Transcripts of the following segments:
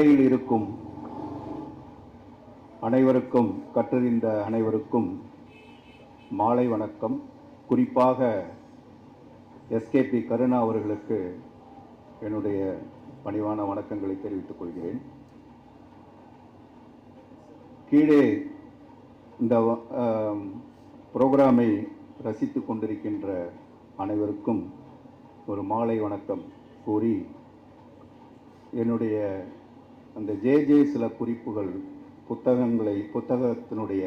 மேடையில் இருக்கும் அனைவருக்கும், கற்றறிந்த அனைவருக்கும் மாலை வணக்கம். குறிப்பாக எஸ்கேபி கருணா அவர்களுக்கு என்னுடைய பணிவான வணக்கங்களை தெரிவித்துக் கொள்கிறேன். கீழே இந்த புரோகிராமை ரசித்து கொண்டிருக்கின்ற அனைவருக்கும் ஒரு மாலை வணக்கம் கூறி, என்னுடைய அந்த சில குறிப்புகள், புத்தகத்தினுடைய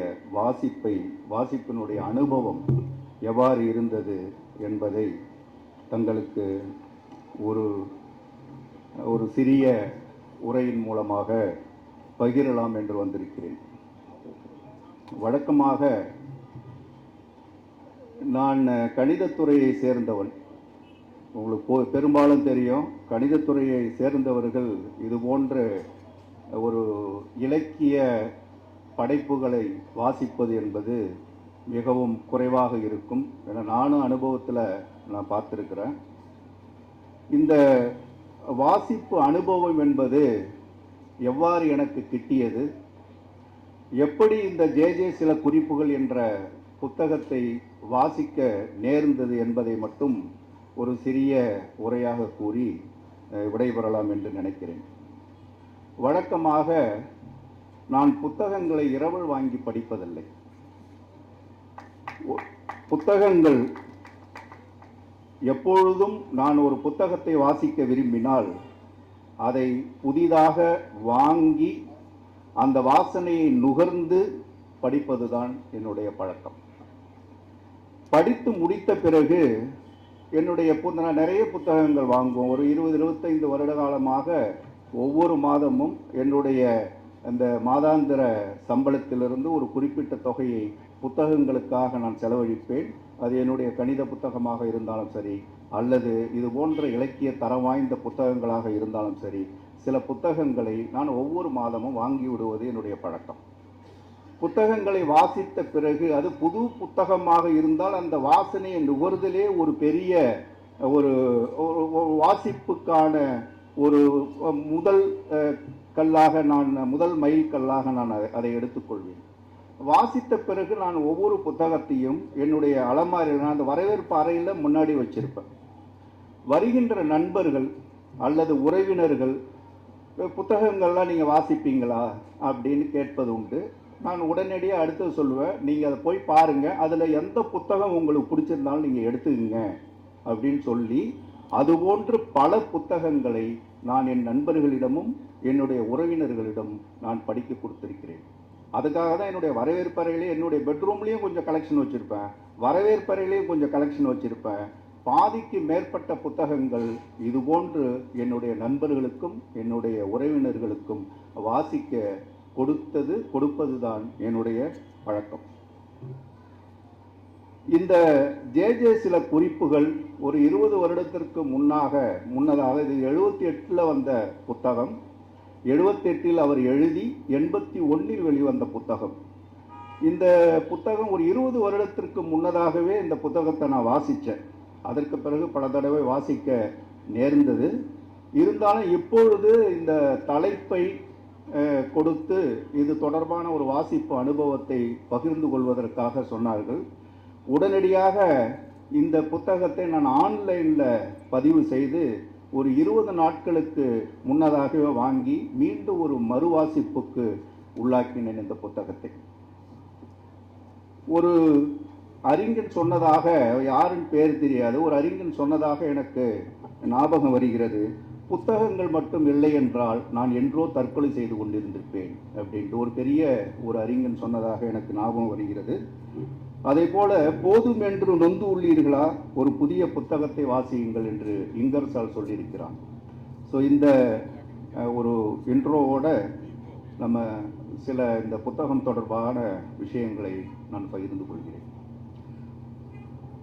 வாசிப்பினுடைய அனுபவம் எவ்வாறு இருந்தது என்பதை தங்களுக்கு ஒரு சிறிய உரையின் மூலமாக பகிரலாம் என்று வந்திருக்கிறேன். வழக்கமாக நான் கணிதத்துறையை சேர்ந்தவன். உங்களுக்கு பெரும்பாலும் தெரியும், கணிதத்துறையை சேர்ந்தவர்கள் இது போன்ற ஒரு இலக்கிய படைப்புகளை வாசிப்பது என்பது மிகவும் குறைவாக இருக்கும். ஏன்னா நானும் அனுபவத்தில் நான் பார்த்துருக்கிறேன். இந்த வாசிப்பு அனுபவம் என்பது எவ்வாறு எனக்கு கிட்டியது, எப்படி இந்த சில குறிப்புகள் என்ற புத்தகத்தை வாசிக்க நேர்ந்தது என்பதை மட்டும் ஒரு சிறிய உரையாக கூறி விடைபெறலாம் என்று நினைக்கிறேன். வழக்கமாக நான் புத்தகங்களை இரவல் வாங்கி படிப்பதில்லை. புத்தகங்கள் எப்பொழுதும் நான் ஒரு புத்தகத்தை வாசிக்க விரும்பினால் அதை புதிதாக வாங்கி அந்த வாசனையை நுகர்ந்து படிப்பதுதான் என்னுடைய பழக்கம். படித்து முடித்த பிறகு நான் நிறைய புத்தகங்கள் வாங்குவோம். ஒரு 20-25 வருட காலமாக ஒவ்வொரு மாதமும் என்னுடைய அந்த மாதாந்திர சம்பளத்திலிருந்து ஒரு குறிப்பிட்ட தொகையை புத்தகங்களுக்காக நான் செலவழிப்பேன். அது என்னுடைய கணித புத்தகமாக இருந்தாலும் சரி, அல்லது இது போன்ற இலக்கிய தரம் வாய்ந்த புத்தகங்களாக இருந்தாலும் சரி, சில புத்தகங்களை நான் ஒவ்வொரு மாதமும் வாங்கி விடுவது என்னுடைய பழக்கம். புத்தகங்களை வாசித்த பிறகு அது புது புத்தகமாக இருந்தால் அந்த வாசனையை நுகர்தலே ஒரு பெரிய ஒரு வாசிப்புக்கான ஒரு முதல் மைல் கல்லாக நான் அதை எடுத்துக்கொள்வேன். வாசித்த பிறகு நான் ஒவ்வொரு புத்தகத்தையும் என்னுடைய அலமாரியில், அந்த வரவேற்பு அறையில் முன்னாடி வச்சிருப்பேன். வருகின்ற நண்பர்கள் அல்லது உறவினர்கள் புத்தகங்கள்லாம் நீங்கள் வாசிப்பீங்களா அப்படின்னு கேட்பது உண்டு. நான் உடனடியாக அடுத்து சொல்லுவேன், நீங்கள் அதை போய் பாருங்கள், அதில் எந்த புத்தகம் உங்களுக்கு பிடிச்சிருந்தாலும் நீங்கள் எடுத்துக்கங்க அப்படின்னு சொல்லி, அதுபோன்று பல புத்தகங்களை நான் என் நண்பர்களிடமும் என்னுடைய உறவினர்களிடம் நான் படிக்க கொடுத்திருக்கிறேன். அதுக்காக தான் என்னுடைய வரவேற்பறையிலே, என்னுடைய பெட்ரூம்லேயும் கொஞ்சம் கலெக்ஷன் வச்சுருப்பேன், வரவேற்பறையிலையும் கொஞ்சம் கலெக்ஷன் வச்சுருப்பேன். பாதிக்கு மேற்பட்ட புத்தகங்கள் இதுபோன்று என்னுடைய நண்பர்களுக்கும் என்னுடைய உறவினர்களுக்கும் வாசிக்க கொடுப்பதுதான் என்னுடைய பழக்கம். இந்த சில குறிப்புகள் ஒரு 20 வருடத்திற்கு முன்னதாக இது 78 வந்த புத்தகம். 78 அவர் எழுதி 81 வெளிவந்த புத்தகம். இந்த புத்தகம் ஒரு 20 வருடத்திற்கு முன்னதாகவே இந்த புத்தகத்தை நான் வாசித்தேன். அதற்கு பிறகு பல தடவை வாசிக்க நேர்ந்தது. இருந்தாலும் இப்பொழுது இந்த தலைப்பை கொடுத்து இது தொடர்பான ஒரு வாசிப்பு அனுபவத்தை பகிர்ந்து கொள்வதற்காக சொன்னார்கள். உடனடியாக இந்த புத்தகத்தை நான் ஆன்லைனில் பதிவு செய்து ஒரு 20 நாட்களுக்கு முன்னதாகவே வாங்கி மீண்டும் ஒரு மறுவாசிப்புக்கு உள்ளாக்கினேன் இந்த புத்தகத்தை. ஒரு அறிஞன் சொன்னதாக, யாரின் பேர் தெரியாது, ஒரு அறிஞன் சொன்னதாக எனக்கு ஞாபகம் வருகிறது. புத்தகங்கள் மட்டும் இல்லை என்றால் நான் என்றோ தற்கொலை செய்து கொண்டிருந்திருப்பேன் அப்படின்ட்டு ஒரு பெரிய ஒரு அறிஞன் சொன்னதாக எனக்கு ஞாபகம் வருகிறது. அதே போல போதும் என்று நொந்து உள்ளீர்களா, ஒரு புதிய புத்தகத்தை வாசியுங்கள் என்று இங்கர்சால் சொல்லியிருக்கிறான். ஸோ இந்த ஒரு இன்ட்ரோவோட நம்ம இந்த புத்தகம் தொடர்பான விஷயங்களை நான் பகிர்ந்து கொள்கிறேன்.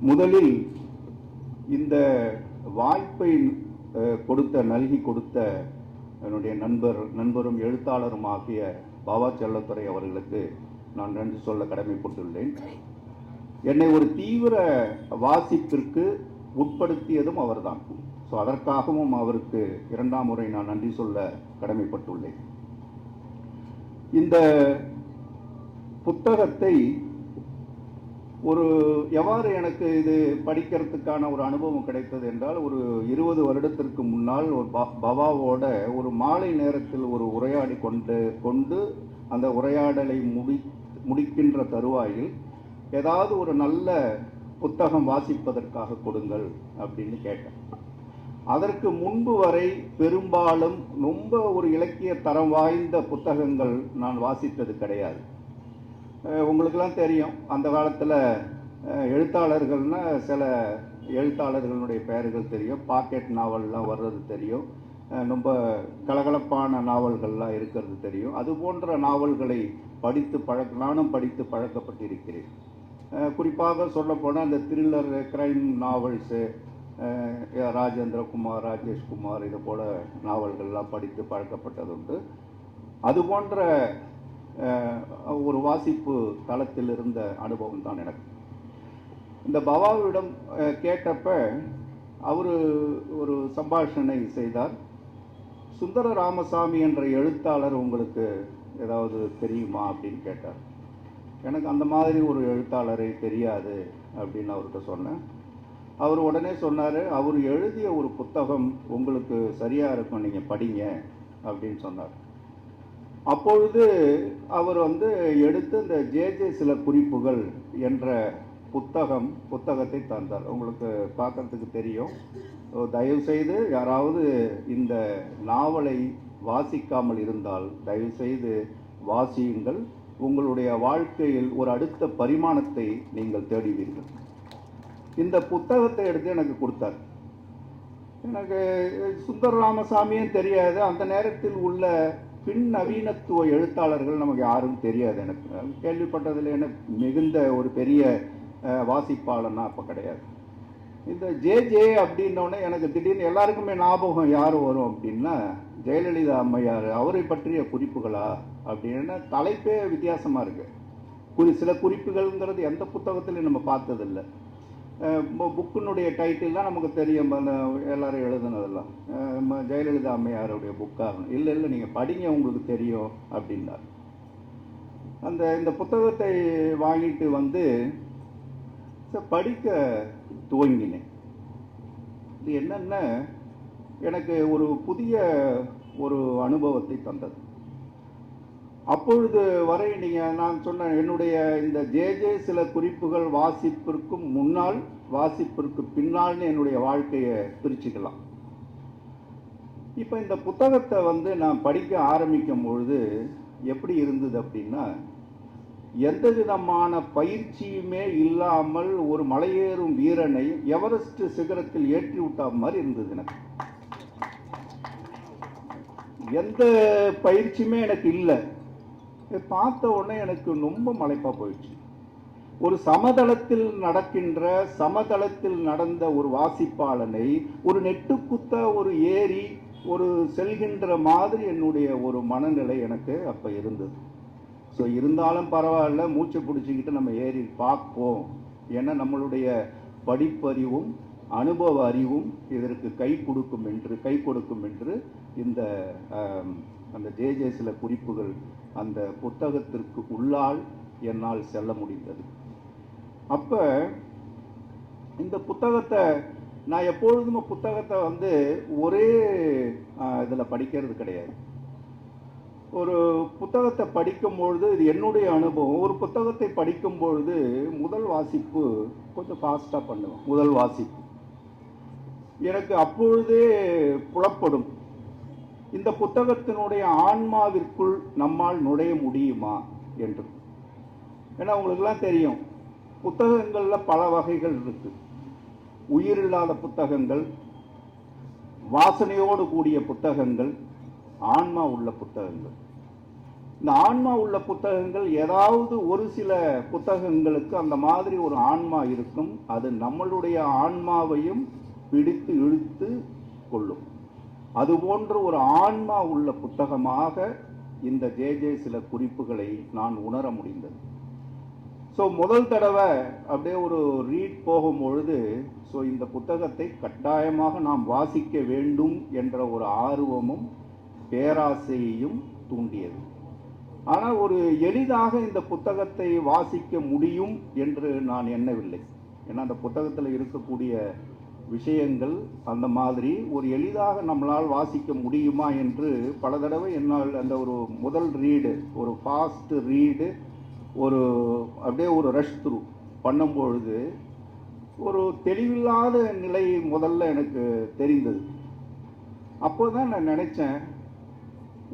முதலில் இந்த வாய்ப்பை நல்கி கொடுத்த என்னுடைய நண்பரும் எழுத்தாளரும் ஆகிய பாவா செல்லத்துறை அவர்களுக்கு நான் நன்றி சொல்ல கடமைப்பட்டுள்ளேன். என்னை ஒரு தீவிர வாசிப்பிற்கு உட்படுத்தியதும் அவர்தான். ஸோ ஸோ அதற்காகவும் அவருக்கு இரண்டாம் முறை நான் நன்றி சொல்ல கடமைப்பட்டுள்ளேன். இந்த புத்தகத்தை எவ்வாறு எனக்கு இது படிக்கிறதுக்கான ஒரு அனுபவம் கிடைத்தது என்றால், ஒரு 20 வருடத்திற்கு முன்னால் ஒரு பவாவோட ஒரு மாலை நேரத்தில் ஒரு உரையாடி கொண்டு அந்த உரையாடலை முடிக்கின்ற தருவாயில் ஏதாவது ஒரு நல்ல புத்தகம் வாசிப்பதற்காக கொடுங்கள் அப்படின்னு கேட்டேன். அதற்கு முன்பு வரை பெரும்பாலும் ரொம்ப ஒரு இலக்கிய தரம் வாய்ந்த புத்தகங்கள் நான் வாசித்தது கிடையாது. உங்களுக்கெல்லாம் தெரியும், அந்த காலத்தில் எழுத்தாளர்கள்னா சில எழுத்தாளர்களுடைய பெயர்கள் தெரியும், பாக்கெட் நாவல்லாம் வர்றது தெரியும், ரொம்ப கலகலப்பான நாவல்கள்லாம் இருக்கிறது தெரியும். அது போன்ற நாவல்களை நானும் படித்து பழக்கப்பட்டிருக்கிறேன். குறிப்பாக சொல்லப்போனால் அந்த thriller crime novels, Rajendra Kumar, Rajeshkumar இது போல நாவல்கள்லாம் படித்து பழக்கப்பட்டதுண்டு. அது போன்ற ஒரு வாசிப்பு தளத்தில் இருந்த அனுபவம் தான் எனக்கு. இந்த பவாவிடம் கேட்டப்ப அவர் ஒரு சம்பாஷணை செய்தார். சுந்தர ராமசாமி என்ற எழுத்தாளர் உங்களுக்கு ஏதாவது தெரியுமா அப்படின்னு கேட்டார். எனக்கு அந்த மாதிரி ஒரு எழுத்தாளரை தெரியாது அப்படின்னு அவர்கிட்ட சொன்னேன். அவர் உடனே சொன்னார், அவர் எழுதிய ஒரு புத்தகம் உங்களுக்கு சரியாக இருக்கும், நீங்கள் படிங்க அப்படின்னு சொன்னார். அப்பொழுது அவர் எடுத்து இந்த ஜே சில குறிப்புகள் என்ற புத்தகத்தை தந்தார். உங்களுக்கு பார்க்கறதுக்கு தெரியும். தயவுசெய்து யாராவது இந்த நாவலை வாசிக்காமல் இருந்தால் தயவுசெய்து வாசியுங்கள். உங்களுடைய வாழ்க்கையில் ஒரு அடுத்த பரிமாணத்தை நீங்கள் தேடுவீர்கள். இந்த புத்தகத்தை எடுத்து எனக்கு கொடுத்தார். எனக்கு சுந்தர ராமசாமியும் தெரியாது. அந்த நேரத்தில் உள்ள பின் நவீனத்துவ எழுத்தாளர்கள் நமக்கு யாரும் தெரியாது. எனக்கு கேள்விப்பட்டதில் எனக்கு மிகுந்த ஒரு பெரிய வாசிப்பாளன்னா அப்போ கிடையாது. இந்த ஜே அப்படின்னோடனே எனக்கு திடீர்னு எல்லாருக்குமே ஞாபகம் யார் வரும் அப்படின்னா ஜெயலலிதா அம்மையார், அவரை பற்றிய குறிப்புகளா அப்படின்னு. தலைப்பே வித்தியாசமாக இருக்குது. சில குறிப்புகள்ங்கிறது எந்த புத்தகத்திலையும் நம்ம பார்த்ததில்லை. புக்கினுடைய டைட்டில்லாம் நமக்கு தெரியும், எல்லாரும் எழுதுனதெல்லாம் ஜெயலலிதா அம்மையாருடைய புக்காக. இல்லை நீங்கள் படிங்க, உங்களுக்கு தெரியும் அப்படின்னார். இந்த புத்தகத்தை வாங்கிட்டு படிக்க துவங்கினேன். இது என்னென்ன எனக்கு ஒரு புதிய ஒரு அனுபவத்தை தந்தது. அப்பொழுது வரை நான் சொன்ன என்னுடைய இந்த ஜே சில குறிப்புகள் வாசிப்பிற்கும் முன்னால் வாசிப்பிற்கு பின்னால்னு என்னுடைய வாழ்க்கையை பிரிச்சுக்கலாம். இப்போ இந்த புத்தகத்தை நான் படிக்க ஆரம்பிக்கும் பொழுது எப்படி இருந்தது அப்படின்னா, எந்த விதமான பயிற்சியுமே இல்லாமல் ஒரு மலையேறும் வீரனை எவரெஸ்ட் சிகரத்தில் ஏற்றி விட்ட மாதிரி இருந்தது. எனக்கு எந்த பயிற்சியுமே எனக்கு இல்லை. பார்த்த உடனே எனக்கு ரொம்ப மலைப்பாக போயிடுச்சு. ஒரு சமதளத்தில் நடந்த ஒரு வாசிப்பாளனை ஒரு நெட்டுக்குத்த ஒரு ஏறி ஒரு செல்கின்ற மாதிரி என்னுடைய ஒரு மனநிலை எனக்கு அப்போ இருந்தது. ஸோ இருந்தாலும் பரவாயில்ல, மூச்சை பிடிச்சிக்கிட்டு நம்ம ஏறி பார்ப்போம். ஏன்னா நம்மளுடைய படிப்பறிவும் அனுபவ அறிவும் இதற்கு கை கொடுக்கும் என்று இந்த அந்த ஜே சில குறிப்புகள் அந்த புத்தகத்திற்கு உள்ளால் என்னால் செல்ல முடிந்தது. அப்போ இந்த புத்தகத்தை நான் எப்பொழுதுமே புத்தகத்தை ஒரே இதில் படிக்கிறது கிடையாது. ஒரு புத்தகத்தை படிக்கும்பொழுது இது என்னுடைய அனுபவம். ஒரு புத்தகத்தை படிக்கும்பொழுது முதல் வாசிப்பு கொஞ்சம் ஃபாஸ்ட்டாக பண்ணுவேன். முதல் வாசிப்பு எனக்கு அப்பொழுதே புலப்படும், இந்த புத்தகத்தினுடைய ஆன்மாவிற்குள் நம்மால் நுழைய முடியுமா என்று. ஏன்னா உங்களுக்கெல்லாம் தெரியும், புத்தகங்களில் பல வகைகள் இருக்கு. உயிரில்லாத புத்தகங்கள், வாசனையோடு கூடிய புத்தகங்கள், ஆன்மா உள்ள புத்தகங்கள். இந்த ஆன்மா உள்ள புத்தகங்கள் ஏதாவது ஒரு சில புத்தகங்களுக்கு அந்த மாதிரி ஒரு ஆன்மா இருக்கும். அது நம்மளுடைய ஆன்மாவையும் பிடித்து இழுத்து கொள்ளும். அதுபோன்ற ஒரு ஆன்மா உள்ள புத்தகமாக இந்த ஜே சில குறிப்புகளை நான் உணர முடிந்தது. ஸோ முதல் தடவை அப்படியே ஒரு ரீட் போகும்பொழுது ஸோ இந்த புத்தகத்தை கட்டாயமாக நாம் வாசிக்க வேண்டும் என்ற ஒரு ஆர்வமும் பேராசையையும் தூண்டியது. ஆனால் ஒரு எளிதாக இந்த புத்தகத்தை வாசிக்க முடியும் என்று நான் எண்ணவில்லை. ஏன்னா அந்த புத்தகத்தில் இருக்கக்கூடிய விஷயங்கள் அந்த மாதிரி ஒரு எளிதாக நம்மளால் வாசிக்க முடியுமா என்று பல தடவை என்னால் அந்த ஒரு முதல் ரீடு, ஒரு ஃபாஸ்ட் ரீடு, ஒரு அப்படியே ஒரு ரஷ் த்ரூ பண்ணும்பொழுது ஒரு தெளிவில்லாத நிலை முதல்ல எனக்கு தெரிந்தது. அப்போ தான் நான் நினச்சேன்,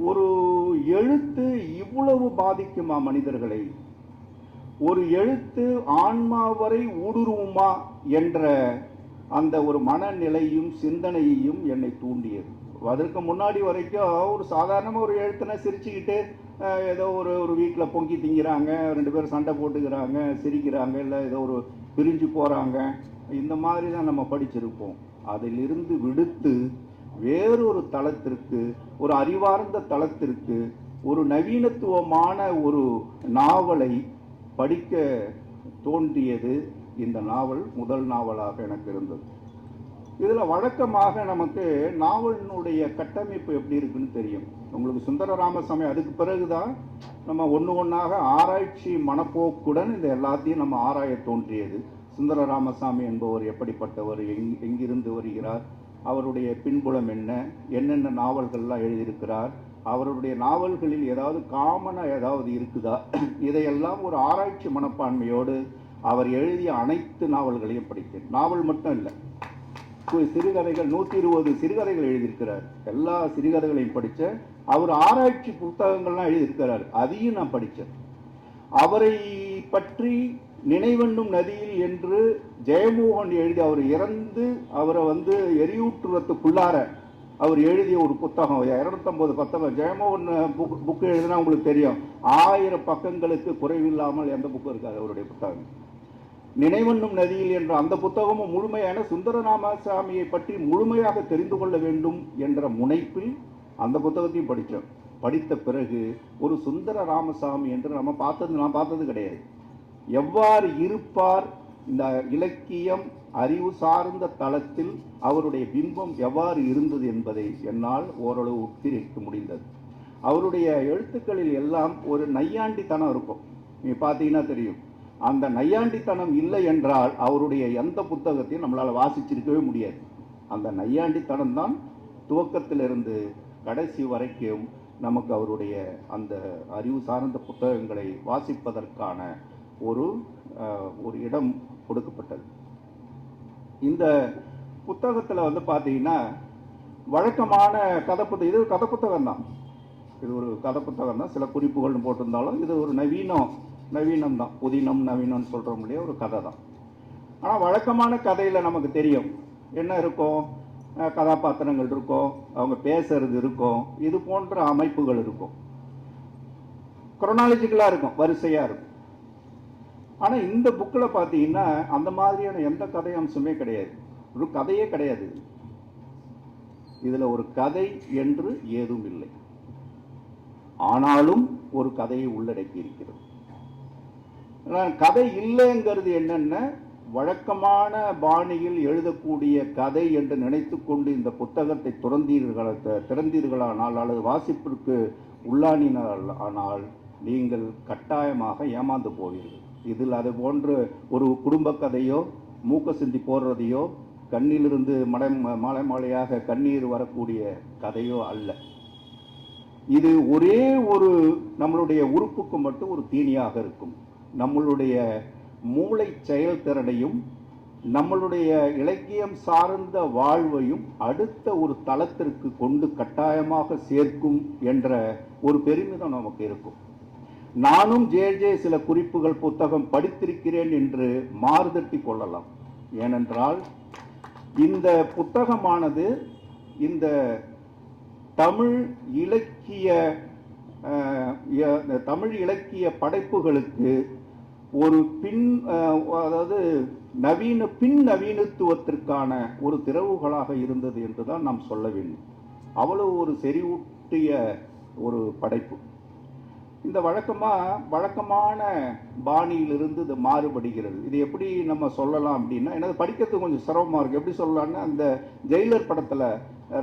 ஒரு எழுத்து இவ்வளவு பாதிக்குமா மனிதர்களை? ஒரு எழுத்து ஆன்மா வரை ஊடுருவுமா என்ற அந்த ஒரு மனநிலையும் சிந்தனையையும் என்னை தூண்டியது. அதற்கு முன்னாடி வரைக்கும் ஒரு சாதாரணமாக ஒரு எழுத்துனா சிரிச்சுக்கிட்டு ஏதோ ஒரு வீட்டில் பொங்கி திங்கிறாங்க, 2 பேரும் சண்டை போட்டுக்கிறாங்க, சிரிக்கிறாங்க, இல்லை ஏதோ ஒரு பிரிஞ்சு போகிறாங்க, இந்த மாதிரி தான் நம்ம படிச்சிருப்போம். அதிலிருந்து விடுத்து வேறொரு தளத்திற்கு, ஒரு அறிவார்ந்த தளத்திற்கு, ஒரு நவீனத்துவமான ஒரு நாவலை படிக்க தோன்றியது இந்த நாவல் முதல் நாவலாக எனக்கு இருந்தது. இதில் வழக்கமாக நமக்கு நாவலினுடைய கட்டமைப்பு எப்படி இருக்குன்னு தெரியும். உங்களுக்கு சுந்தர ராமசாமி அதுக்கு பிறகுதான் நம்ம ஒன்றாக ஆராய்ச்சி மனப்போக்குடன் இந்த எல்லாத்தையும் நம்ம ஆராய தோன்றியது. சுந்தர ராமசாமி என்பவர் எப்படிப்பட்டவர், எங்கிருந்து வருகிறார், அவருடைய பின்புலம் என்ன, என்னென்ன நாவல்கள்லாம் எழுதியிருக்கிறார், அவருடைய நாவல்களில் ஏதாவது காமனாக ஏதாவது இருக்குதா, இதையெல்லாம் ஒரு ஆராய்ச்சி மனப்பான்மையோடு அவர் எழுதிய அனைத்து நாவல்களையும் படித்தேன். நாவல் மட்டும் இல்லை, சிறுகதைகள் 120 சிறுகதைகள் எழுதியிருக்கிறார். எல்லா சிறுகதைகளையும் படித்தேன். அவர் ஆராய்ச்சி புத்தகங்கள்லாம் எழுதியிருக்கிறார், அதையும் நான் படித்தேன். அவரை பற்றி நினைவென்னும் நதியில் என்று ஜெயமோகன் எழுதி, அவர் இறந்து அவரை எரியூற்றுறதுக்குள்ளார அவர் எழுதிய ஒரு புத்தகம் 250 புத்தகம். ஜெயமோகன் புக்கு எழுதினா உங்களுக்கு தெரியும், 1000 பக்கங்களுக்கு குறைவில்லாமல் எந்த புக்கும் இருக்காது அவருடைய புத்தகம். நினைவென்னும் நதியில் என்ற அந்த புத்தகமும் முழுமையான சுந்தர ராமசாமியை பற்றி முழுமையாக தெரிந்து கொள்ள வேண்டும் என்ற முனைப்பில் அந்த புத்தகத்தையும் படித்தோம். படித்த பிறகு ஒரு சுந்தர ராமசாமி என்று நான் பார்த்தது கிடையாது. எவ்வாறு இருப்பார், இந்த இலக்கியம் அறிவு சார்ந்த தளத்தில் அவருடைய பிம்பம் எவ்வாறு இருந்தது என்பதை என்னால் ஓரளவு உட்கிரிக்க முடிந்தது. அவருடைய எழுத்துக்களில் எல்லாம் ஒரு நையாண்டித்தனம் இருக்கும். நீங்கள் பார்த்தீங்கன்னா தெரியும். அந்த நையாண்டித்தனம் இல்லை என்றால் அவருடைய எந்த புத்தகத்தையும் நம்மளால் வாசிச்சிருக்கவே முடியாது. அந்த நையாண்டித்தனம் தான் துவக்கத்திலிருந்து கடைசி வரைக்கும் நமக்கு அவருடைய அந்த அறிவு சார்ந்த புத்தகங்களை வாசிப்பதற்கான ஒரு இடம் கொடுக்கப்பட்டது. இந்த புத்தகத்தில் பார்த்தீங்கன்னா வழக்கமான கதை புத்தகம், இது கதை புத்தகம் தான், இது ஒரு கதை புத்தகம் தான். சில குறிப்புகள்னு போட்டிருந்தாலும் இது ஒரு நவீனம் தான், புதினம் நவீனம்னு சொல்கிறோம் இல்லையா, ஒரு கதை தான். ஆனால் வழக்கமான கதையில் நமக்கு தெரியும் என்ன இருக்கும், கதாபாத்திரங்கள் இருக்கும், அவங்க பேசுறது இருக்கும், இது போன்ற அமைப்புகள் இருக்கும், குரோனாலஜிக்கலாக இருக்கும், வரிசையாக இருக்கும். ஆனால் இந்த புக்கில் பார்த்தீங்கன்னா அந்த மாதிரியான எந்த கதை அம்சமே கிடையாது, ஒரு கதையே கிடையாது. இதில் ஒரு கதை என்று ஏதும் இல்லை, ஆனாலும் ஒரு கதையை உள்ளடக்கி இருக்கிறது. கதை இல்லைங்கிறது என்னென்ன, வழக்கமான பாணியில் எழுதக்கூடிய கதை என்று நினைத்து கொண்டு இந்த புத்தகத்தை திறந்தீர்களானால் அல்லது வாசிப்பிற்கு உள்ளானினால் ஆனால் நீங்கள் கட்டாயமாக ஏமாந்து போவீர்கள். இதில் அது போன்று ஒரு குடும்ப கதையோ, மூக்க சிந்தி போடுறதையோ, கண்ணிலிருந்து மாலையாக கண்ணீர் வரக்கூடிய கதையோ அல்ல. இது ஒரே ஒரு நம்மளுடைய உறுப்புக்கு மட்டும் ஒரு தீனியாக இருக்கும். நம்மளுடைய மூளை செயல்திறனையும் நம்மளுடைய இலக்கியம் சார்ந்த வாழ்வையும் அடுத்த ஒரு தளத்திற்கு கொண்டு கட்டாயமாக சேர்க்கும் என்ற ஒரு பெருமிதம் நமக்கு இருக்கும். நானும் ஜே சில குறிப்புகள் புத்தகம் படித்திருக்கிறேன் என்று மாறுதட்டி கொள்ளலாம். ஏனென்றால் இந்த புத்தகமானது இந்த தமிழ் இலக்கிய படைப்புகளுக்கு ஒரு நவீனத்துவத்திற்கான ஒரு திறவுகளாக இருந்தது என்றுதான் நாம் சொல்ல வேண்டும். அவ்வளவு ஒரு செறிவூட்டிய ஒரு படைப்பு. இந்த வழக்கமான பாணியிலிருந்து இது மாறுபடுகிறது. இது எப்படி நம்ம சொல்லலாம் அப்படின்னா, எனக்கு படிக்கிறதுக்கு கொஞ்சம் சிரமமாக இருக்குது. எப்படி சொல்லலாம்னா, அந்த ஜெயிலர் படத்தில்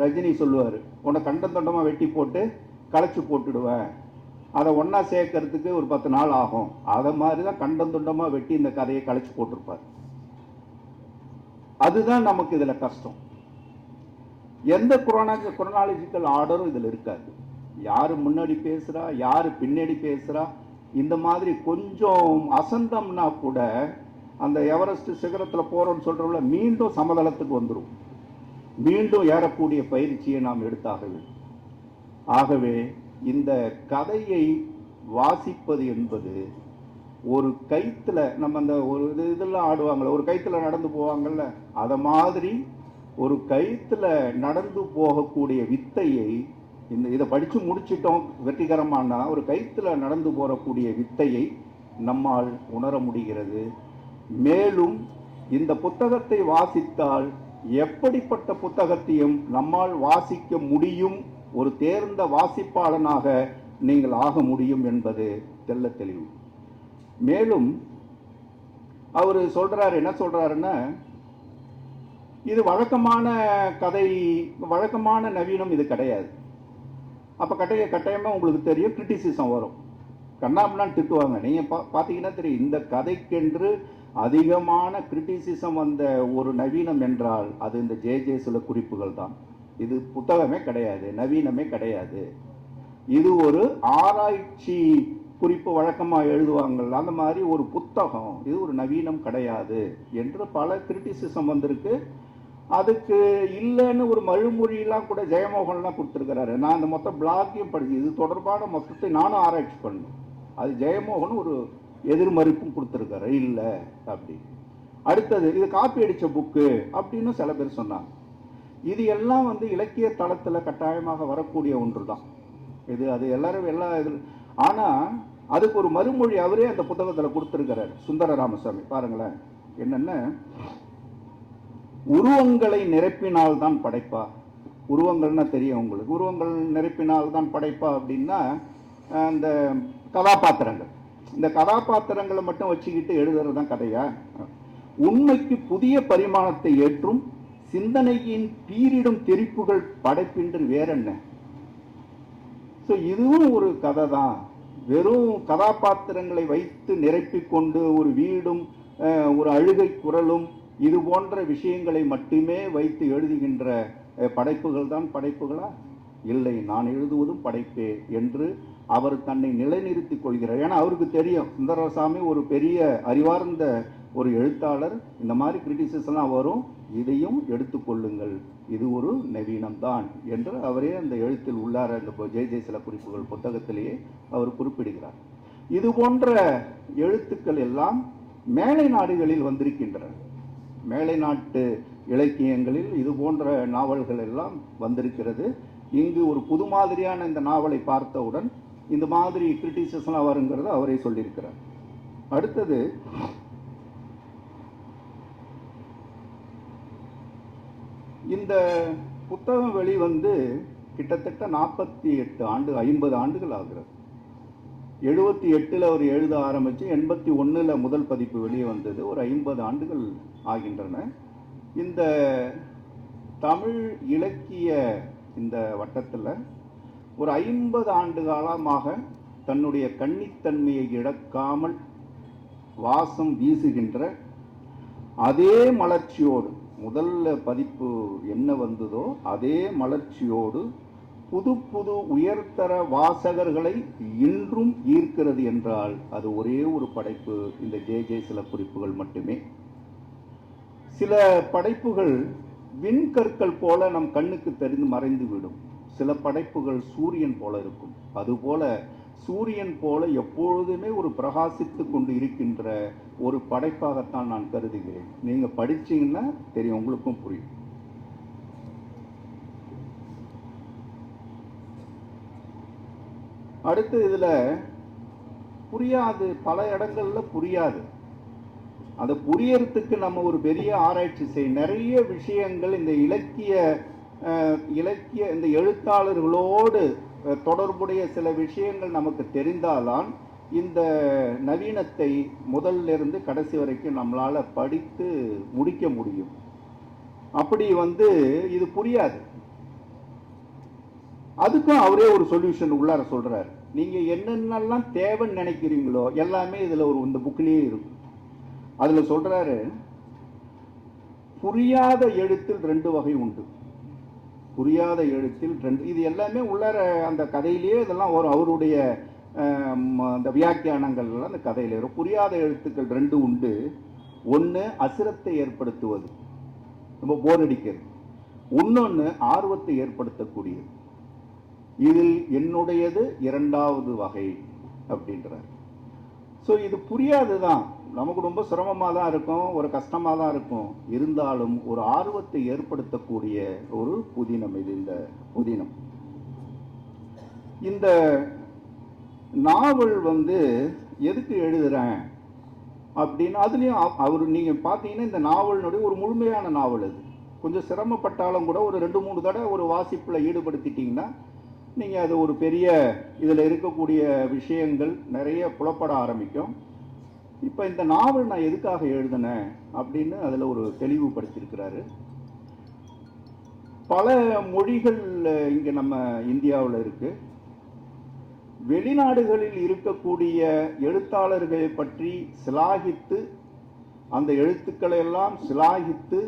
ரஜினி சொல்லுவார், உன்னை கண்டம் தண்டமாக வெட்டி போட்டு களைச்சி போட்டுடுவேன், அதை ஒன்றா சேர்க்கறதுக்கு ஒரு 10 நாள் ஆகும். அதை மாதிரி தான் கண்டம் துண்டமாக வெட்டி இந்த கதையை களைச்சி போட்டிருப்பார். அதுதான் நமக்கு இதில் கஷ்டம். எந்த குரோனாலஜிக்கல் ஆர்டரும் இதில் இருக்காது. யார் முன்னாடி பேசுகிறா, யார் பின்னாடி பேசுகிறா, இந்த மாதிரி கொஞ்சம் அசந்தம்னா கூட அந்த எவரெஸ்ட் சிகரத்தில் போகிறோன்னு சொல்கிறோம்ல, மீண்டும் சமதளத்துக்கு வந்துடும். மீண்டும் ஏறக்கூடிய பயிற்சியை நாம் எடுத்தாக வேண்டும். ஆகவே இந்த கதையை வாசிப்பது என்பது ஒரு கைத்தில், நம்ம அந்த ஒரு இதெல்லாம் ஆடுவாங்கள்ல, ஒரு கைத்தில் நடந்து போவாங்கள்ல, அதை மாதிரி ஒரு கைத்தில் நடந்து போகக்கூடிய வித்தையை இதை படித்து முடிச்சிட்டோம் வெற்றிகரமானா, ஒரு கைத்தில் நடந்து போகக்கூடிய வித்தையை நம்மால் உணர முடிகிறது. மேலும் இந்த புத்தகத்தை வாசித்தால் எப்படிப்பட்ட புத்தகத்தையும் நம்மால் வாசிக்க முடியும், ஒரு தேர்ந்த வாசிப்பாளனாக நீங்கள் ஆக முடியும் என்பது தெள்ள தெளிவு. மேலும் அவர் சொல்றாரு, என்ன சொல்றாருன்னா, இது வழக்கமான கதை, வழக்கமான நவீனம் இது கிடையாது. அப்போ கட்டாயமாக உங்களுக்கு தெரியும், கிரிட்டிசிசம் வரும், கண்ணாமண்ணான்னு திட்டுவாங்க. நீங்கள் பார்த்தீங்கன்னா தெரியும், இந்த கதைக்கென்று அதிகமான கிரிட்டிசிசம் வந்த ஒரு நவீனம் என்றால் அது இந்த ஜே சில குறிப்புகள் தான். இது புத்தகமே கிடையாது, நவீனமே கிடையாது. இது ஒரு ஆராய்ச்சி குறிப்பு வழக்கமாக எழுதுவாங்கள்ல, அந்த மாதிரி ஒரு புத்தகம், இது ஒரு நவீனம் கிடையாது என்று பல கிரிட்டிசிசம் வந்திருக்கு. அதுக்கு இல்லைன்னு ஒரு மறுமொழியெல்லாம் கூட ஜெயமோகன்லாம் கொடுத்துருக்கிறாரு. நான் அந்த மொத்த பிளாக்கையும் படிச்சு இது தொடர்பான மொத்தத்தை நானும் ஆராய்ச்சி பண்ணேன். அது ஜெயமோகன் ஒரு எதிர்மறுப்பும் கொடுத்துருக்காரு, இல்லை அப்படி. அடுத்தது, இது காப்பி அடித்த புக்கு அப்படின்னு சில பேர் சொன்னாங்க. இது எல்லாம் இலக்கிய தளத்தில் கட்டாயமாக வரக்கூடிய ஒன்று தான் இது. அது எல்லாரும் எல்லா இதில், ஆனால் அதுக்கு ஒரு மறுமொழி அவரே அந்த புத்தகத்தில் கொடுத்துருக்கிறார், சுந்தர ராமசாமி. பாருங்களேன், என்னென்ன, உருவங்களை நிரப்பினால்தான் படைப்பா. உருவங்கள்னா தெரியும் உங்களுக்கு, உருவங்கள் நிரப்பினால்தான் படைப்பா அப்படின்னா அந்த கதாபாத்திரங்கள், இந்த கதாபாத்திரங்களை மட்டும் வச்சுக்கிட்டு எழுதுறது தான் கதையா? உண்மைக்கு புதிய பரிமாணத்தை ஏற்றும் சிந்தனையின் பீரிடும் தெரிப்புகள் படைப்பின்றி வேற என்ன? ஸோ இதுவும் ஒரு கதை தான். வெறும் கதாபாத்திரங்களை வைத்து நிரப்பிக்கொண்டு ஒரு வீடும் ஒரு அழுகை குரலும் இது போன்ற விஷயங்களை மட்டுமே வைத்து எழுதுகின்ற படைப்புகள் தான் படைப்புகளா? இல்லை, நான் எழுதுவதும் படைப்பே என்று அவர் தன்னை நிலைநிறுத்திக் கொள்கிறார். ஏன்னா அவருக்கு தெரியும், சுந்தரசாமி ஒரு பெரிய அறிவார்ந்த ஒரு எழுத்தாளர், இந்த மாதிரி கிரிட்டிசிசம்லாம் வரும், இதையும் எடுத்துக்கொள்ளுங்கள், இது ஒரு நவீனம்தான் என்று அவரே அந்த எழுத்தில் உள்ளார அந்த ஜே சில குறிப்புகள் புத்தகத்திலேயே அவர் குறிப்பிடுகிறார். இது போன்ற எழுத்துக்கள் எல்லாம் மேலை நாடுகளில் வந்திருக்கின்றன. மேலை நாட்டு இலக்கியங்களில் இது போன்ற நாவல்கள் எல்லாம் வந்திருக்கிறது. இங்கு ஒரு புது மாதிரியான இந்த நாவலை பார்த்தவுடன் இந்த மாதிரி கிரிட்டிசிசம்லாம் வருங்கிறது அவரே சொல்லியிருக்கிறார். அடுத்தது, இந்த புத்தகம் வெளிவந்து கிட்டத்தட்ட 48 ஆண்டு 50 ஆண்டுகள் ஆகிறது. 78 அவர் எழுத ஆரம்பித்து 81 முதல் பதிப்பு வெளியே வந்தது. ஒரு 50 ஆண்டுகள் ஆகின்றன. இந்த தமிழ் இலக்கிய இந்த வட்டத்தில் ஒரு 50 ஆண்டு காலமாக தன்னுடைய கன்னித்தன்மையை இழக்காமல் வாசம் வீசுகின்ற அதே மலர்ச்சியோடு, முதல்ல பதிப்பு என்ன வந்ததோ அதே மலர்ச்சியோடு புது புது உயர்தர வாசகர்களை இன்றும் ஈர்க்கிறது என்றால் அது ஒரே ஒரு படைப்பு, இந்த ஜே சில குறிப்புகள் மட்டுமே. சில படைப்புகள் விண்கற்கள் போல நம் கண்ணுக்கு தெரிந்து மறைந்துவிடும். சில படைப்புகள் சூரியன் போல இருக்கும். அதுபோல சூரியன் போல எப்பொழுதுமே ஒரு பிரகாசித்து கொண்டு இருக்கின்ற ஒரு படைப்பாகத்தான் நான் கருதுகிறேன். நீங்க படிச்சீங்கன்னா தெரியும், உங்களுக்கும் புரியும். அடுத்து இதுல புரியாது, பல இடங்கள்ல புரியாது. அதை புரியறதுக்கு நம்ம ஒரு பெரிய ஆராய்ச்சி செய்ய, நிறைய விஷயங்கள் இந்த இலக்கிய இந்த எழுத்தாளர்களோடு தொடர்புடைய சில விஷயங்கள் நமக்கு தெரிந்தால்தான் இந்த நவீனத்தை முதல்லிருந்து கடைசி வரைக்கும் நம்மளால் படித்து முடிக்க முடியும். அப்படி இது புரியாது. அதுக்கும் அவரே ஒரு சொல்யூஷன் உள்ளார சொல்றாரு. நீங்க என்னென்னலாம் தேவைன்னு நினைக்கிறீங்களோ எல்லாமே இதுல இந்த புக்லயே இருக்கும். அதுல சொல்றாரு, புரியாத எழுத்தில் 2 வகை உண்டு. புரியாத எழுத்தில் 2, இது எல்லாமே உள்ளார அந்த கதையிலேயே இதெல்லாம் வரும். அவருடைய அந்த வியாக்கியானங்கள்லாம் அந்த கதையில வரும். புரியாத எழுத்துக்கள் 2 உண்டு. ஒன்று அசிரத்தை ஏற்படுத்துவது, ரொம்ப போர் அடிக்கிறது. இன்னொன்று ஆர்வத்தை ஏற்படுத்தக்கூடியது. இதில் என்னுடையது 2வது வகை அப்படின்றார். ஸோ இது புரியாதுதான், நமக்கு ரொம்ப சிரமமாக தான் இருக்கும், ஒரு கஷ்டமாக தான் இருக்கும். இருந்தாலும் ஒரு ஆர்வத்தை ஏற்படுத்தக்கூடிய ஒரு புதினம் இது. இந்த புதினம், இந்த நாவல் எதுக்கு எழுதுறேன் அப்படின்னு அதுலேயும் அவர் நீங்கள் பார்த்தீங்கன்னா இந்த நாவலினுடைய ஒரு முழுமையான நாவல். அது கொஞ்சம் சிரமப்பட்டாலும் கூட ஒரு 2-3 தடவை ஒரு வாசிப்பில் ஈடுபடுத்திட்டிங்கன்னா நீங்கள் அது ஒரு பெரிய இதில் இருக்கக்கூடிய விஷயங்கள் நிறைய புலப்பட ஆரம்பிக்கும். இப்போ இந்த நாவல் நான் எதுக்காக எழுதினேன் அப்படின்னு அதில் ஒரு தெளிவுபடுத்தியிருக்கிறாரு. பல மொழிகள் இங்கே நம்ம இந்தியாவில் இருக்கு. வெளிநாடுகளில் இருக்கக்கூடிய எழுத்தாளர்களை பற்றி சிலாகித்து, அந்த எழுத்துக்களை எல்லாம் சிலாகித்து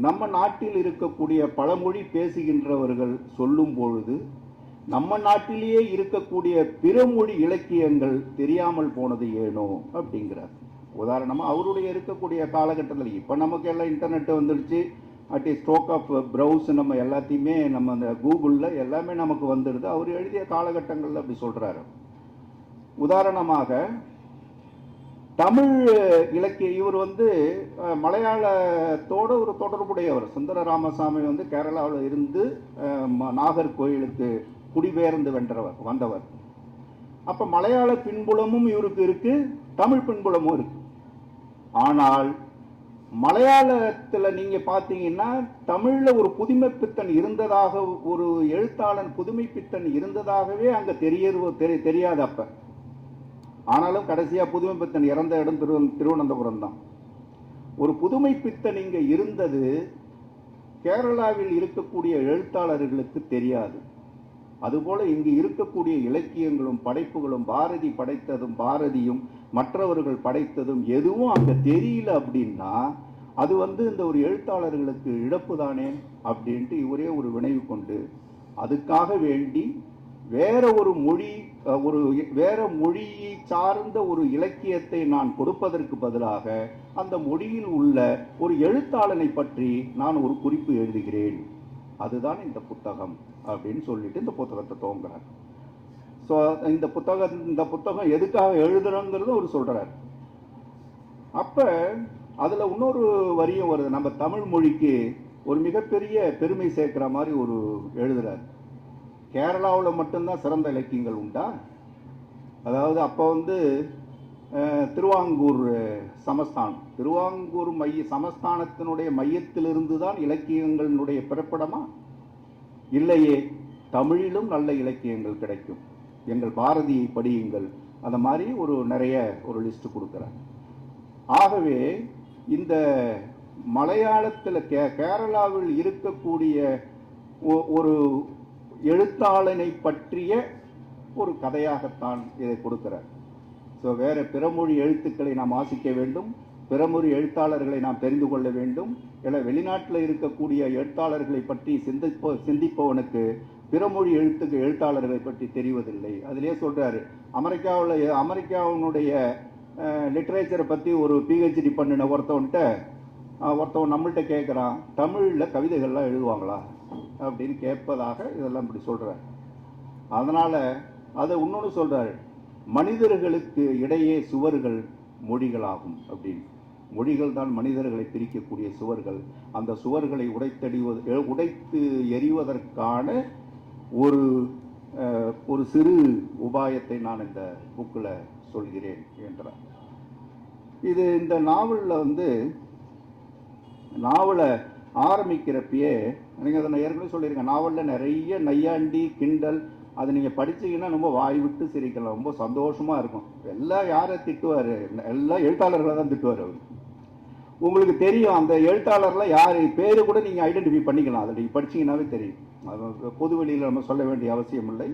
நம்ம நாட்டில் இருக்கக்கூடிய பழமொழி பேசுகின்றவர்கள் சொல்லும் பொழுது நம்ம நாட்டிலேயே இருக்கக்கூடிய பிற மொழி இலக்கியங்கள் தெரியாமல் போனது ஏனோ அப்படிங்கிறார். உதாரணமாக அவருடைய இருக்கக்கூடிய காலகட்டத்தில், இப்போ நமக்கு எல்லாம் இன்டர்நெட் வந்துடுச்சு, at a stroke of browse நம்ம எல்லாத்தையுமே நம்ம அந்த கூகுளில் எல்லாமே நமக்கு வந்துடுது. அவர் எழுதிய காலகட்டங்களில் அப்படி சொல்கிறாரு. உதாரணமாக தமிழ் இலக்கிய இவர் மலையாளத்தோடு ஒரு தொடர்புடையவர். சுந்தர ராமசாமி கேரளாவில் இருந்து நாகர்கோயிலுக்கு குடிபெயர்ந்து வந்தவர். அப்போ மலையாள பின்புலமும் இவருக்கு இருக்கு, தமிழ் பின்புலமும் இருக்கு. ஆனால் மலையாளத்தில் நீங்கள் பார்த்தீங்கன்னா தமிழில் ஒரு புதுமைப்பித்தன் இருந்ததாக, ஒரு எழுத்தாளன் புதுமைப்பித்தன் இருந்ததாகவே அங்கே தெரியாது அப்போ. ஆனாலும் கடைசியாக புதுமைப்பித்தன் இறந்த இடம் திருவனந்தபுரம் தான். ஒரு புதுமைப்பித்தன் இங்கே இருந்தது கேரளாவில் இருக்கக்கூடிய எழுத்தாளர்களுக்கு தெரியாது. அதுபோல இங்கு இருக்கக்கூடிய இலக்கியங்களும் படைப்புகளும், பாரதி படைத்ததும் பாரதியும் மற்றவர்கள் படைத்ததும் எதுவும் அங்கே தெரியல அப்படின்னா அது இந்த ஒரு எழுத்தாளர்களுக்கு இழப்பு தானே அப்படின்ட்டு இவரே ஒரு வினைவு கொண்டு அதுக்காக வேண்டி வேற மொழியை சார்ந்த ஒரு இலக்கியத்தை நான் கொடுப்பதற்கு பதிலாக அந்த மொழியில் உள்ள ஒரு எழுத்தாளனை பற்றி நான் ஒரு குறிப்பு எழுதுகிறேன், அதுதான் இந்த புத்தகம் அப்படின்னு சொல்லிட்டு இந்த புத்தகத்தை துவங்குறார். ஸோ இந்த புத்தகம் எதுக்காக எழுதுறோங்கிறது அவர் சொல்றார். அப்ப அதுல இன்னொரு வரியும் வருது. நம்ம தமிழ் மொழிக்கு ஒரு மிகப்பெரிய பெருமை சேர்க்கிற மாதிரி ஒரு எழுதுறார். கேரளாவில் மட்டும்தான் சிறந்த இலக்கியங்கள் உண்டா? அதாவது அப்போ திருவாங்கூர் சமஸ்தானம், திருவாங்கூர் சமஸ்தானத்தினுடைய மையத்திலிருந்து தான் இலக்கியங்களுடைய பிறப்பிடமா? இல்லையே, தமிழிலும் நல்ல இலக்கியங்கள் கிடைக்கும், எங்கள் பாரதியை படியுங்கள். அந்த மாதிரி நிறைய லிஸ்ட் கொடுக்குறார். ஆகவே இந்த மலையாளத்தில் கேரளாவில் இருக்கக்கூடிய ஒரு எழுத்தாளனை பற்றிய ஒரு கதையாகத்தான் இதை கொடுக்கிறார். ஸோ வேற பிறமொழி எழுத்துக்களை நாம் வாசிக்க வேண்டும், பிறமொழி எழுத்தாளர்களை நாம் தெரிந்து கொள்ள வேண்டும். ஏன்னா வெளிநாட்டில் இருக்கக்கூடிய எழுத்தாளர்களை பற்றி சிந்திப்பவனுக்கு பிறமொழி எழுத்தாளர்களை பற்றி தெரிவதில்லை. அதிலே சொல்றாரு, அமெரிக்காவினுடைய லிட்ரேச்சரை பற்றி ஒரு பிஹெச்டி பண்ணின ஒருத்தவன் நம்மள்கிட்ட கேட்குறான், தமிழில் கவிதைகள்லாம் எழுதுவாங்களா அப்படின்னு கேட்பதாக இதெல்லாம் இப்படி சொல்கிறார். அதனால் அதை இன்னொன்று சொல்கிறார், மனிதர்களுக்கு இடையே சுவர்கள் மொழிகளாகும் அப்படின்னு. மொழிகள் தான் மனிதர்களை பிரிக்கக்கூடிய சுவர்கள். அந்த சுவர்களை உடைத்து எறிவதற்கான ஒரு சிறு உபாயத்தை நான் இந்த புக்கில் சொல்கிறேன் என்றார். இது இந்த நாவலை ஆரம்பிக்கிறப்பயே நீங்கள் அதை ஏற்கனவே சொல்லியிருக்கேன், நாவலில் நிறைய நையாண்டி, கிண்டல், அது நீங்கள் படிச்சீங்கன்னா ரொம்ப வாய் விட்டு சிரிக்கலாம், ரொம்ப சந்தோஷமாக இருக்கும். எல்லாம் யாரை திட்டுவார்? எல்லாம் எழுத்தாளர்களை தான் திட்டுவார் அவர். உங்களுக்கு தெரியும் அந்த எழுத்தாளரில் யார் பேர் கூட நீங்கள் ஐடென்டிஃபை பண்ணிக்கலாம், அதை நீங்கள் படிச்சீங்கன்னாவே தெரியும். அது பொது வெளியில் நம்ம சொல்ல வேண்டிய அவசியம் இல்லை,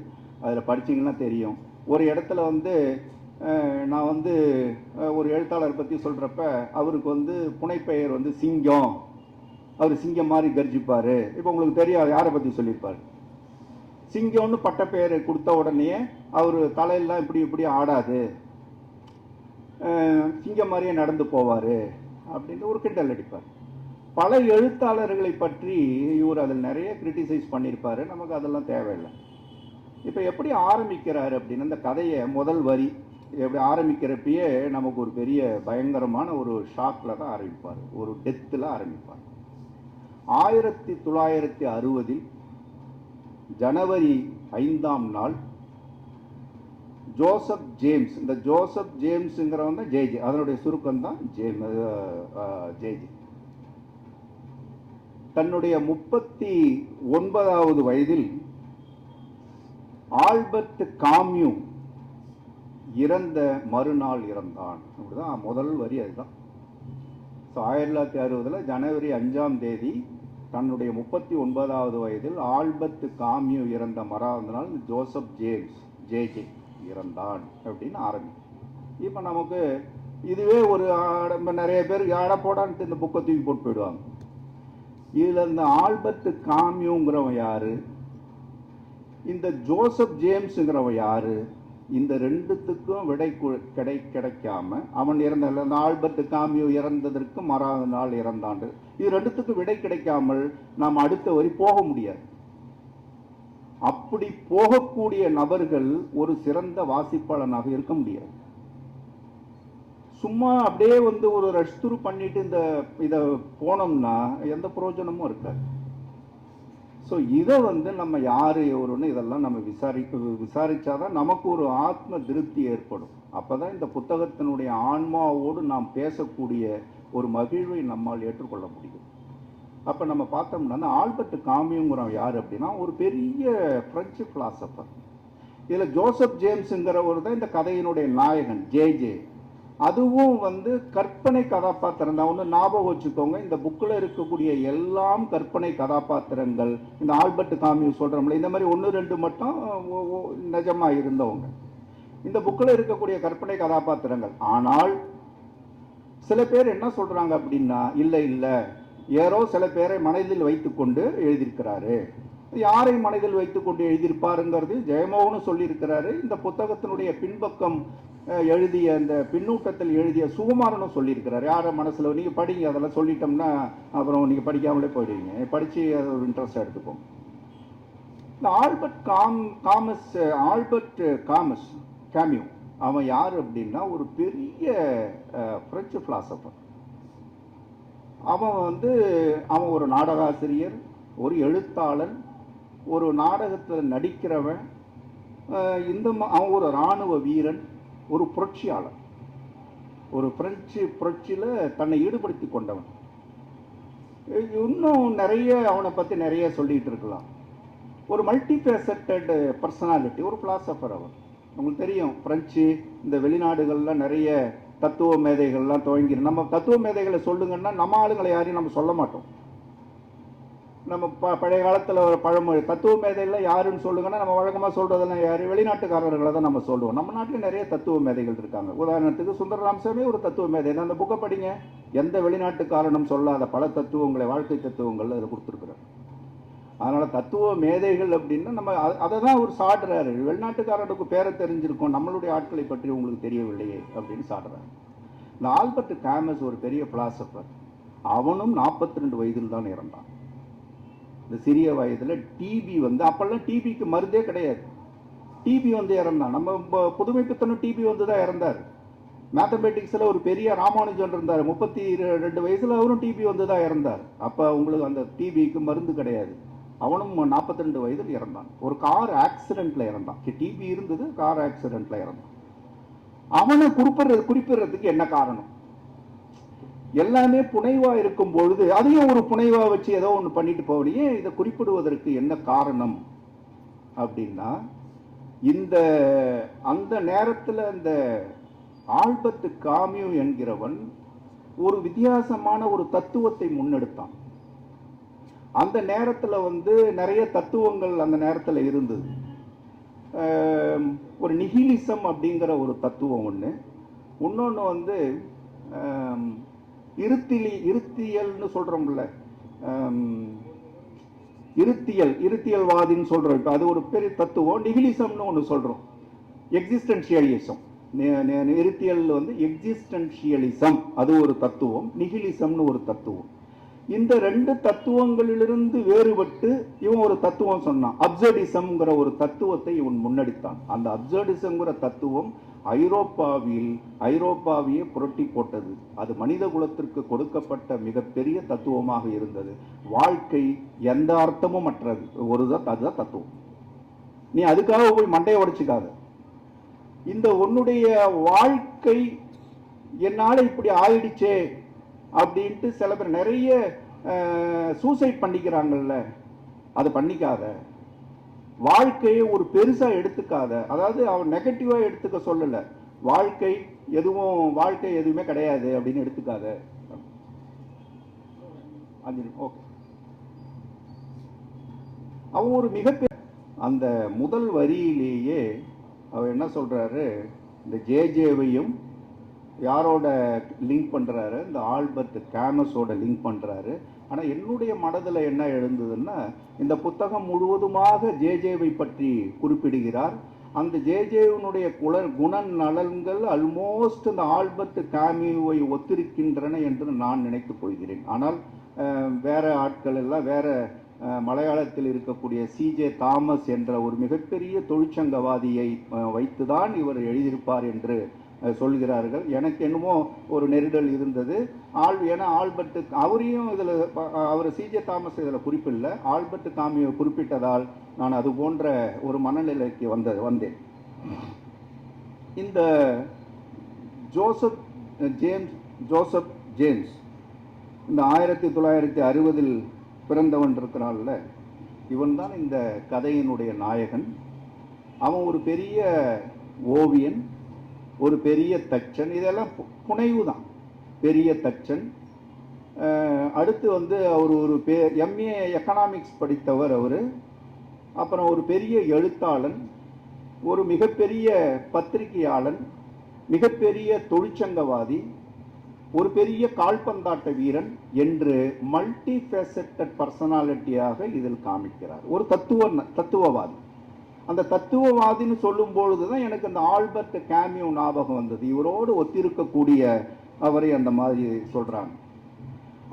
அதில் படிச்சீங்கன்னா தெரியும். ஒரு இடத்துல வந்து நான் வந்து ஒரு எழுத்தாளர் பற்றி சொல்கிறப்ப அவருக்கு வந்து புனைப்பெயர் வந்து சிங்கம், அவர் சிங்கம் மாதிரி கர்ஜிப்பார். இப்போ உங்களுக்கு தெரியும் யாரை பற்றி சொல்லியிருப்பார். சிங்கம்னு பட்டப்பெயர் கொடுத்த உடனே அவர் தலையெல்லாம் இப்படி இப்படி ஆடாது, சிங்கம் மாதிரியே நடந்து போவார் அப்படின்ட்டு ஒரு கிண்டல் அடிப்பார். பல எழுத்தாளர்களை பற்றி இவர் அதில் நிறைய கிரிட்டிசைஸ் பண்ணியிருப்பார். நமக்கு அதெல்லாம் தேவையில்லை. இப்போ எப்படி ஆரம்பிக்கிறார் அப்படின்னு அந்த கதையை முதல் வரி எப்படி ஆரம்பிக்கிறப்பயே நமக்கு ஒரு பெரிய பயங்கரமான ஒரு ஷாக்கில் தான் ஆரம்பிப்பார், ஒரு டெத்தில் ஆரம்பிப்பார். 1960 ஜனவரி 5 ஜோசப் ஜேம்ஸ், இந்த ஜோசப் ஜேம்ஸுங்கிறவங்க ஜேஜே, அதனுடைய சுருக்கம் தான் ஜேஜே, தன்னுடைய 39வது வயதில் ஆல்பர்ட் காம்யூ இறந்த மறுநாள் இறந்தான். அப்படிதான் முதல் வரி அதுதான். 1960 ஜனவரி 5 தன்னுடைய 39வது வயதில் ஆல்பர்ட் காம்யூ இறந்த மறாவது நாள் ஜோசப் ஜேம்ஸ் ஜேஜே இறந்தான் அப்படின்னு ஆரம்பிக்கும். இப்போ நமக்கு இதுவே ஒரு நிறைய பேர் போடான்ட்டு இந்த புக்கை தூக்கி போட்டு போயிடுவாங்க. இதில் இந்த ஆல்பர்ட் காம்யூங்கிறவன் யாரு, இந்த ஜோசப் ஜேம்ஸுங்கிறவன் யாரு, இந்த ரெண்டுத்துக்கும் விடை கிடைக்காம அவன் இறந்த அந்த ஆல்பர்ட் காம்யூ இறந்ததற்கு மறாவது நாள் இறந்தாண்டு, இது ரெண்டுத்துக்கும் விடை கிடைக்காமல் நாம் அடுத்த வரி போக முடியாது. அப்படி போகக்கூடிய நபர்கள் ஒரு சிறந்த வாசிப்பாளனாக இருக்க முடியாது. சும்மா அப்படியே வந்து ஒரு ரஷ்துரு பண்ணிட்டு இதை போனோம்னா எந்த பிரயோஜனமும் இருக்காது. ஸோ இதை வந்து நம்ம யார் எவருன்னு இதெல்லாம் நம்ம விசாரிச்சாதான் நமக்கு ஒரு ஆத்ம திருப்தி ஏற்படும். அப்போதான் இந்த புத்தகத்தினுடைய ஆன்மாவோடு நாம் பேசக்கூடிய ஒரு மகிழ்வை நம்மால் ஏற்றுக்கொள்ள முடியும். அப்போ நம்ம பார்த்தோம்னா ஆல்பர்ட் காம்யூங்கிறவன் யார் அப்படின்னா ஒரு பெரிய பிரெஞ்சு பிலாசபர். இதில் ஜோசப் ஜேம்ஸுங்கிறவர் தான் இந்த கதையினுடைய நாயகன் ஜேஜே. அதுவும் வந்து கற்பனை கதாபாத்திரம் தான். ஒன்று ஞாபகம் வச்சுக்கோங்க, இந்த புக்கில் இருக்கக்கூடிய எல்லாம் கற்பனை கதாபாத்திரங்கள். இந்த ஆல்பர்ட் காம்யூ சொல்கிறோம்ல, இந்த மாதிரி 1-2 மட்டும் நிஜமாக இருந்தவங்க இந்த புக்கில் இருக்கக்கூடிய கற்பனை கதாபாத்திரங்கள். ஆனால் சில பேர் என்ன சொல்கிறாங்க அப்படின்னா, இல்லை இல்லை யாரோ சில பேரை மனதில் வைத்துக்கொண்டு எழுதியிருக்கிறாரு. யாரை மனதில் வைத்துக்கொண்டு எழுதியிருப்பாருங்கிறது ஜெயமோகனும் சொல்லியிருக்கிறாரு. இந்த புத்தகத்தினுடைய பின்பக்கம் எழுதிய இந்த பின்னூட்டத்தில் எழுதிய சுகுமாரனும் சொல்லியிருக்கிறார். யாரை மனசில் நீங்கள் படிங்க, அதெல்லாம் சொல்லிட்டோம்னா அப்புறம் நீங்கள் படிக்காமலே போயிடுவீங்க. படித்து அதை ஒரு இன்ட்ரெஸ்டாக எடுத்துப்போம். இந்த ஆல்பர்ட் காம்யூ அவன் யார் அப்படின்னா ஒரு பெரிய பிரெஞ்சு பிலாசபர். அவன் ஒரு நாடகாசிரியர், ஒரு எழுத்தாளன், ஒரு நாடகத்தில் நடிக்கிறவன், அவன் ஒரு இராணுவ வீரன், ஒரு புரட்சியாளர், ஒரு பிரெஞ்சு புரட்சியில் தன்னை ஈடுபடுத்தி கொண்டவன். இன்னும் நிறைய அவனை பற்றி நிறைய சொல்லிட்டு இருக்கலாம். ஒரு மல்டிஃபேசட்டட் பர்சனாலிட்டி, ஒரு பிலாசபர் அவர். உங்களுக்கு தெரியும் பிரெஞ்சு இந்த வெளிநாடுகள்லாம் நிறைய தத்துவ மேதைகள்லாம் துவங்கி, நம்ம தத்துவ மேதைகளை சொல்லுங்கன்னா நம்ம ஆளுங்களை யாரையும் நம்ம சொல்ல மாட்டோம். நம்ம பழைய காலத்தில் ஒரு பழமொழி தத்துவ மேதைகள் யாருன்னு சொல்லுங்கன்னா நம்ம வழக்கமாக சொல்கிறதெல்லாம் யார், வெளிநாட்டுக்காரர்களை தான் நம்ம சொல்லுவோம். நம்ம நாட்டில் நிறைய தத்துவ மேதைகள் இருக்காங்க. உதாரணத்துக்கு சுந்தரராமசாமி ஒரு தத்துவ மேதை. அந்த புக்கை படிங்க, எந்த வெளிநாட்டுக்காரனும் சொல்லாத பல தத்துவங்களை, வாழ்க்கை தத்துவங்கள் அதில் கொடுத்துருக்குறாரு. அதனால் தத்துவ மேதைகள் அப்படின்னா நம்ம அதை தான் அவர் சாடுறாரு. வெளிநாட்டுக்காரனுக்கு பேரை தெரிஞ்சிருக்கும், நம்மளுடைய ஆட்களை பற்றி உங்களுக்கு தெரியவில்லையே அப்படின்னு சாடுறாரு. இந்த ஆல்பர்ட் காமஸ் ஒரு பெரிய பிலாசபர். அவனும் 42 வயதில் தான் இறந்தான். இந்த சிறிய வயதில் டிபி அப்போல்லாம் டிபிக்கு மருந்தே கிடையாது. டிபி இறந்தான். நம்ம புதுமை பித்தனும் டிபி தான் இறந்தார். மேத்தமெட்டிக்ஸில் ஒரு பெரிய ராமானுஜன் இருந்தார், 32 வயசில் அவரும் டிபி தான் இறந்தார். அப்போ உங்களுக்கு அந்த டிபிக்கு மருந்து கிடையாது. அவனும் 42 வயதில் இறந்தான். ஒரு கார் ஆக்சிடென்ட்ல இறந்தான். டிபி இருந்தது, கார் ஆக்சிடென்ட்ல இறந்தான். அவனை குறிப்பிடுறதுக்கு என்ன காரணம்? எல்லாமே புனைவா இருக்கும் பொழுது அதையும் ஒரு புனைவா வச்சு ஏதோ ஒன்று பண்ணிட்டு போவதையே இதை குறிப்பிடுவதற்கு என்ன காரணம் அப்படின்னா, இந்த அந்த நேரத்தில் இந்த ஆல்பர்ட் காமியூ என்கிறவன் ஒரு வித்தியாசமான ஒரு தத்துவத்தை முன்னெடுத்தான். அந்த நேரத்தில் நிறைய தத்துவங்கள் அந்த நேரத்தில் இருந்தது. ஒரு நிஹிலிசம் அப்படிங்கிற ஒரு தத்துவம் ஒன்று, இன்னொன்று இருத்தியல்னு சொல்கிறோம்ல, இருத்தியல்வாதின்னு சொல்கிறோம். அது ஒரு பெரிய தத்துவம். நிஹிலிசம்னு ஒன்று சொல்கிறோம், எக்ஸிஸ்டன்ஷியலிசம். இருத்தியல் எக்ஸிஸ்டன்ஷியலிசம் அது ஒரு தத்துவம், நிஹிலிசம்னு ஒரு தத்துவம். இந்த ரெண்டு தத்துவங்களிலிருந்து வேறுபட்டு இவன் ஒரு தத்துவம் சொன்னான், அப்சர்டிசம்ங்கிற ஒரு தத்துவத்தை இவன் முன்னெடுத்தான். அந்த அப்சர்டிசம்ங்கிற தத்துவம் ஐரோப்பாவையே புரட்டி போட்டது. அது மனித குலத்திற்கு கொடுக்கப்பட்ட மிகப்பெரிய தத்துவமாக இருந்தது. வாழ்க்கை எந்த அர்த்தமும் அற்றது, அதுதான் தத்துவம். நீ அதுக்காக போய் மண்டையை உடைச்சிக்காத. இந்த உன்னுடைய வாழ்க்கை என்னால இப்படி ஆயிடுச்சே அப்படின்ட்டு சில பேர் நிறைய சூசைட் பண்ணிக்கிறாங்கல்ல, அது பண்ணிக்காத. வாழ்க்கையை ஒரு பெருசா எடுத்துக்காத. அதாவது அவன் நெகட்டிவா எடுத்துக்க சொல்லல, வாழ்க்கை எதுவுமே கிடையாது அப்படின்னு எடுத்துக்காத. அவன் ஒரு மிகப்பெரிய அந்த முதல் வரியிலேயே அவர் என்ன சொல்றாரு, இந்த ஜேஜேவையும் யாரோட லிங்க் பண்ணுறாரு, இந்த ஆல்பர்ட் காமஸோட லிங்க் பண்ணுறாரு. ஆனால் என்னுடைய மனதில் என்ன எழுந்ததுன்னா, இந்த புத்தகம் முழுவதுமாக ஜேஜேவை பற்றி குறிப்பிடுகிறார். அந்த ஜேஜேவினுடைய குணநலன்கள் ஆல்மோஸ்ட் இந்த ஆல்பர்ட் காமியூவை ஒத்திருக்கின்றன என்று நான் நினைத்து போகிறேன். ஆனால் வேற ஆட்கள் எல்லாம் வேற மலையாளத்தில் இருக்கக்கூடிய சிஜே தாமஸ் என்ற ஒரு மிகப்பெரிய தொழிற்சங்கவாதியை வைத்துதான் இவர் எழுதியிருப்பார் என்று சொல்கிறார்கள். எனக்கு என்னமோ ஒரு நெருடல் இருந்தது. ஏன்னா ஆல்பர்ட் அவரையும் இதில் அவர் சிஜே தாமஸ் இதில் குறிப்பிடல, ஆல்பர்ட் காமியை குறிப்பிட்டதால் நான் அது போன்ற ஒரு மனநிலைக்கு வந்தேன். இந்த ஜோசப் ஜேம்ஸ் இந்த 1960 பிறந்தவன் இருக்கிறான்ல, இவன் தான் இந்த கதையினுடைய நாயகன். அவன் ஒரு பெரிய ஓவியன், ஒரு பெரிய தச்சன். இதெல்லாம் புனைவு தான். பெரிய தச்சன். அடுத்து அவர் ஒரு எம்ஏ எக்கனாமிக்ஸ் படித்தவர் அவர். அப்புறம் ஒரு பெரிய எழுத்தாளன், ஒரு மிகப்பெரிய பத்திரிகையாளன், மிகப்பெரிய தொழிற்சங்கவாதி, ஒரு பெரிய கால்பந்தாட்ட வீரன் என்று மல்டி ஃபேசட்டட் பர்சனாலிட்டியாக இதில் காமிக்கிறார். ஒரு தத்துவவாதி. அந்த தத்துவவாதின்னு சொல்லும் பொழுதுதான் எனக்கு அந்த ஆல்பர்ட் காமியூ ஞாபகம் வந்தது. இவரோடு ஒத்திருக்கக்கூடிய அவரை அந்த மாதிரி சொல்றாங்க.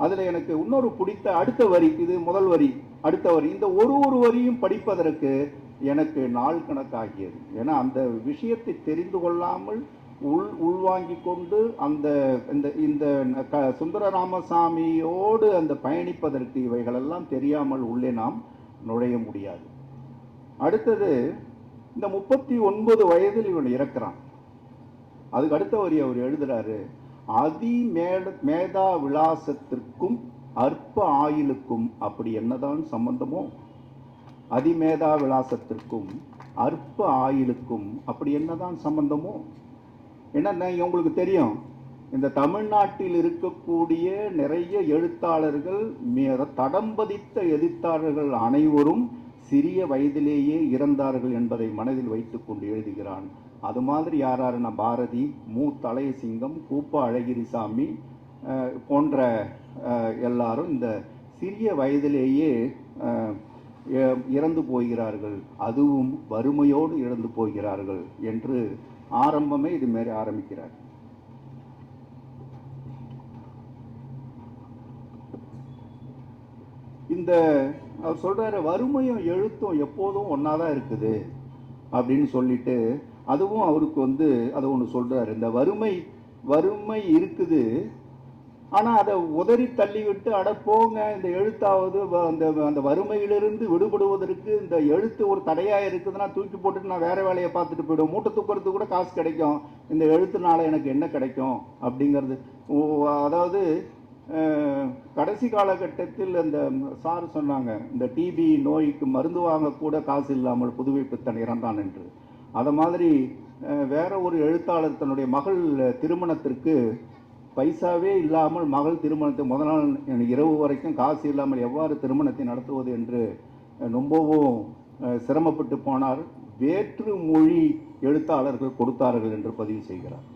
அதுல எனக்கு இன்னொரு பிடித்த அடுத்த வரி, இது முதல் வரி, அடுத்த வரி, இந்த ஒரு வரியும் படிப்பதற்கு எனக்கு நாள் கணக்காகியது. ஏன்னா அந்த விஷயத்தை தெரிந்து கொள்ளாமல் உள்வாங்கி கொண்டு அந்த இந்த சுந்தர ராமசாமியோடு அந்த பயணிப்பதற்கு இவைகளெல்லாம் தெரியாமல் உள்ளே நாம் நுழைய முடியாது. அடுத்தது, இந்த 39 வயதில் இவன் இறக்கிறான். அதுக்கு அடுத்த வரி அவர் எழுதுறாரு, மேதா விலாசத்திற்கும் அற்ப ஆயுளுக்கும் அப்படி என்னதான் சம்பந்தமோ, அதிமேதா விலாசத்திற்கும் அற்ப ஆயுளுக்கும் அப்படி என்னதான் சம்பந்தமோ. என்ன உங்களுக்கு தெரியும், இந்த தமிழ்நாட்டில் இருக்கக்கூடிய நிறைய எழுத்தாளர்கள், தடம் பதித்த எழுத்தாளர்கள் அனைவரும் சிறிய வயதிலேயே இறந்தார்கள் என்பதை மனதில் வைத்துக் கொண்டு எழுதுகிறான். அது மாதிரி யாருன்னா பாரதி, மு தளையசிங்கம், கூப்பா அழகிரிசாமி போன்ற எல்லாரும் இந்த சிறிய வயதிலேயே இறந்து போகிறார்கள், அதுவும் வறுமையோடு இறந்து போகிறார்கள் என்று ஆரம்பமே இது மாரி ஆரம்பிக்கிறார். இந்த அவர் சொல்றாரு, வறுமையும் எழுத்தும் எப்போதும் ஒன்னாதான் இருக்குது அப்படின்னு சொல்லிட்டு, அதுவும் அவருக்கு அதை ஒன்று சொல்றாரு. இந்த வறுமை இருக்குது, ஆனா அதை உதறி தள்ளிவிட்டு அடப்போங்க, இந்த எழுத்தாவது அந்த வறுமையிலிருந்து விடுபடுவதற்கு இந்த எழுத்து ஒரு தடையா இருக்குதுன்னா தூக்கி போட்டுட்டு நான் வேற வேலையை பார்த்துட்டு போயிடுவோம், மூட்டை தூக்கிறதுக்கு கூட காசு கிடைக்கும், இந்த எழுத்துனால எனக்கு என்ன கிடைக்கும் அப்படிங்கிறது. அதாவது கடைசி காலகட்டத்தில் அந்த சார் சொன்னாங்க, இந்த டிபி நோய்க்கு மருந்து வாங்க கூட காசு இல்லாமல் புதுவை பித்தன் இறந்தான் என்று. அதை மாதிரி வேற ஒரு எழுத்தாளர் தன்னுடைய மகள் திருமணத்திற்கு பைசாவே இல்லாமல் மகள் திருமணத்தை முதல் நாள் இரவு வரைக்கும் காசு இல்லாமல் எவ்வாறு திருமணத்தை நடத்துவது என்று ரொம்பவும் சிரமப்பட்டு போனார். வேற்று மொழி எழுத்தாளர்கள் கொடுத்தார்கள் என்று பதிவு செய்கிறார்.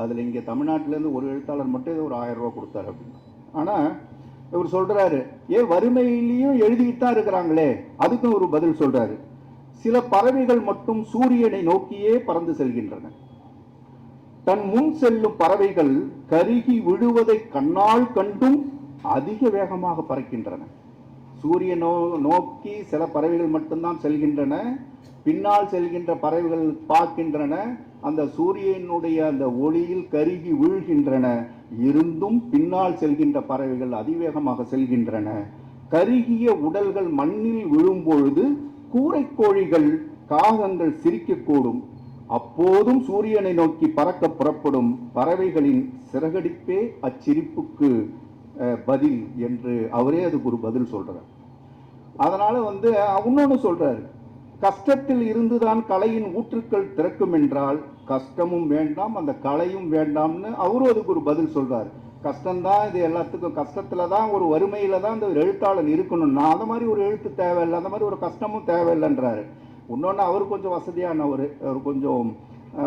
அதில் இங்கே தமிழ்நாட்டிலேருந்து ஒரு எழுத்தாளர் மட்டும் ஏதோ ஒரு 1000 ரூபா கொடுத்தாரு அப்படின்னு. ஆனால் இவர் சொல்கிறாரு, ஏன் வறுமையிலையும் எழுதிக்கிட்டு தான் இருக்கிறாங்களே, அதுக்கும் ஒரு பதில் சொல்கிறாரு. சில பறவைகள் மட்டும் சூரியனை நோக்கியே பறந்து செல்கின்றன. தன் முன் செல்லும் பறவைகள் கருகி விழுவதை கண்ணால் கண்டும் அதிக வேகமாக பறக்கின்றன. சூரியனை நோக்கி சில பறவைகள் மட்டும்தான் செல்கின்றன. பின்னால் செல்கின்ற பறவைகள் பார்க்கின்றன, அந்த சூரியனுடைய அந்த ஒளியில் கருகி வீழ்கின்றன. இருந்தும் பின்னால் செல்கின்ற பறவைகள் அதிவேகமாக செல்கின்றன. கருகிய உடல்கள் மண்ணில் விழும்பொழுது கூரைக்கோழிகள் காகங்கள் சிரிக்கக்கூடும். அப்போதும் சூரியனை நோக்கி பறக்க புறப்படும் பறவைகளின் சிறகடிப்பே அச்சிரிப்புக்கு பதில் என்று அவரே அதுக்கு ஒரு பதில் சொல்றார். அதனால இன்னொன்னு சொல்றாரு, கஷ்டத்தில் இருந்துதான் கலையின் ஊற்றுக்கள் திறக்கும் என்றால் கஷ்டமும் வேண்டாம் அந்த கலையும் வேண்டாம்னு அவரும் அதுக்கு ஒரு பதில் சொல்றாரு. கஷ்டம்தான் இது எல்லாத்துக்கும், கஷ்டத்துல தான் ஒரு வறுமையில தான் இந்த எழுத்தாளர் இருக்கணும்னா அந்த மாதிரி ஒரு எழுத்து தேவையில்லை, அந்த மாதிரி ஒரு கஷ்டமும் தேவையில்லைன்றாரு. இன்னொன்று அவர் கொஞ்சம்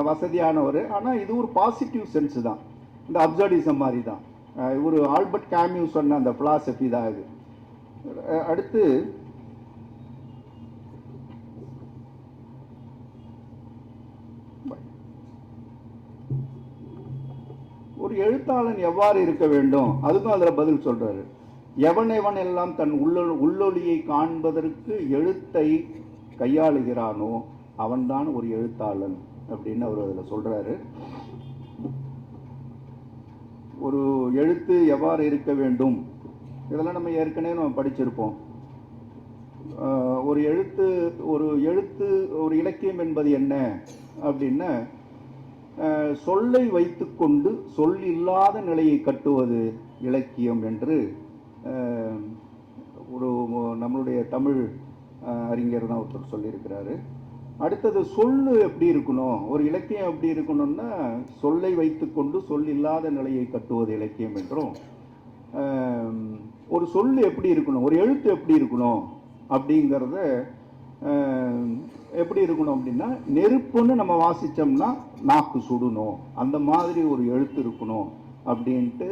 வசதியானவர், ஆனால் இது ஒரு பாசிட்டிவ் சென்ஸ் தான், இந்த அப்சர்டிசம் மாதிரி தான். ஒரு ஆல்பர்ட் கேமியூ சொன்ன அந்த பிலாசபி தான் இது. அடுத்து ஒரு எழுத்தாளன் எவ்வாறு இருக்க வேண்டும் அதுக்கும் அதில் பதில் சொல்றாரு. எவன் எல்லாம் தன் உள்ளொளியை காண்பதற்கு எழுத்தை கையாளுகிறானோ அவன்தான் ஒரு எழுத்தாளன் அப்படின்னு அவர் அதில் சொல்றாரு. ஒரு எழுத்து எவ்வாறு இருக்க வேண்டும் இதெல்லாம் நம்ம ஏற்கனவே படிச்சிருப்போம். ஒரு இலக்கியம் என்பது என்ன அப்படின்னா, சொல்லை வைத்துக்கொண்டு சொல் இல்லாத நிலையை கட்டுவது இலக்கியம் என்று நம்மளுடைய தமிழ் அறிஞர் தான் ஒருத்தர் சொல்லியிருக்கிறாரு. அடுத்தது சொல்லு எப்படி இருக்கணும், ஒரு இலக்கியம் எப்படி இருக்கணும்னா சொல்லை வைத்துக்கொண்டு சொல் இல்லாத நிலையை கட்டுவது இலக்கியம் என்றும், ஒரு சொல்லு எப்படி இருக்கணும், ஒரு எழுத்து எப்படி இருக்கணும் அப்படிங்கிறத எப்படி இருக்கணும் அப்படின்னா, நெருப்புன்னு நம்ம வாசித்தோம்னா நாக்கு சுடணும், அந்த மாதிரி ஒரு எழுத்து இருக்கணும் அப்படின்ட்டு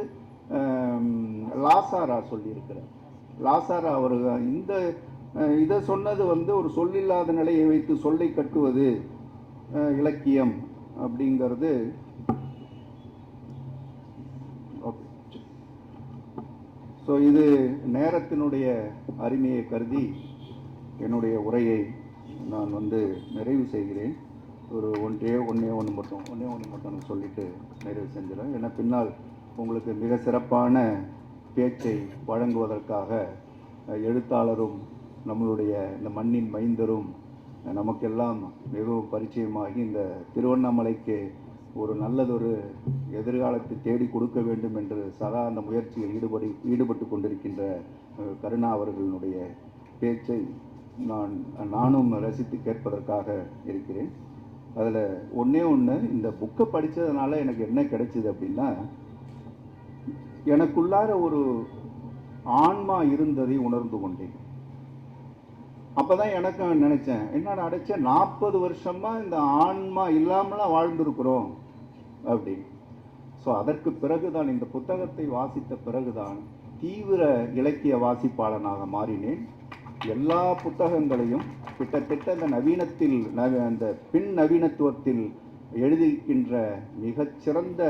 லாசாரா சொல்லியிருக்கிறார். லாசாரா அவர் இதை சொன்னது ஒரு சொல்லில்லாத நிலையை வைத்து சொல்லை கட்டுவது இலக்கியம் அப்படிங்கிறது. ஸோ இது நேரத்தினுடைய அருமையை கருதி என்னுடைய உரையை நான் நிறைவு செய்கிறேன். ஒரு ஒன்றே ஒன்று மட்டும் சொல்லிட்டு நிறைவு செஞ்சிடறேன். ஏன்னா பின்னால் உங்களுக்கு மிக சிறப்பான பேச்சை வழங்குவதற்காக எழுத்தாளரும் நம்மளுடைய இந்த மண்ணின் மைந்தரும் நமக்கெல்லாம் மிகவும் பரிச்சயமாகி இந்த திருவண்ணாமலைக்கு ஒரு நல்லதொரு எதிர்காலத்தை தேடி கொடுக்க வேண்டும் என்று சதா அந்த முயற்சியில் ஈடுபட்டு கொண்டிருக்கின்ற கருணா அவர்களுடைய பேச்சை நானும் ரசித்து கேட்பதற்காக இருக்கிறேன். அதில் ஒன்று இந்த புக்கை படித்ததுனால எனக்கு என்ன கிடைச்சிது அப்படின்னா, எனக்குள்ளார ஒரு ஆன்மா இருந்ததை உணர்ந்து கொண்டேன். அப்போதான் எனக்கு நினைச்சேன், என்னடா அடைச்ச 40 வருஷமா இந்த ஆன்மா இல்லாமலாம் வாழ்ந்திருக்கிறோம் அப்படின்னு. ஸோ அதற்கு பிறகுதான், இந்த புத்தகத்தை வாசித்த பிறகுதான் தீவிர இலக்கிய வாசிப்பாளனாக மாறினேன். எல்லா புத்தகங்களையும் கிட்டத்தட்ட அந்த பின் நவீனத்துவத்தில் எழுதியிருக்கின்ற மிகச்சிறந்த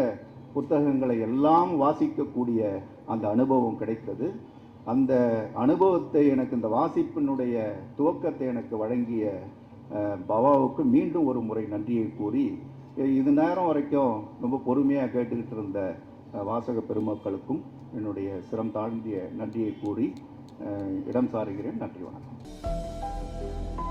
புத்தகங்களை எல்லாம் வாசிக்கக்கூடிய அந்த அனுபவம் கிடைத்தது. அந்த அனுபவத்தை எனக்கு, இந்த வாசிப்பினுடைய துவக்கத்தை எனக்கு வழங்கிய பவாவுக்கு மீண்டும் ஒரு முறை நன்றியை கூறி, இது நேரம் வரைக்கும் ரொம்ப பொறுமையாக கேட்டுக்கிட்டு இருந்த வாசக பெருமக்களுக்கும் என்னுடைய சிரம் தாழ்ந்திய நன்றியை கூறி இடம் சாருகிறேன். நன்றி, வணக்கம்.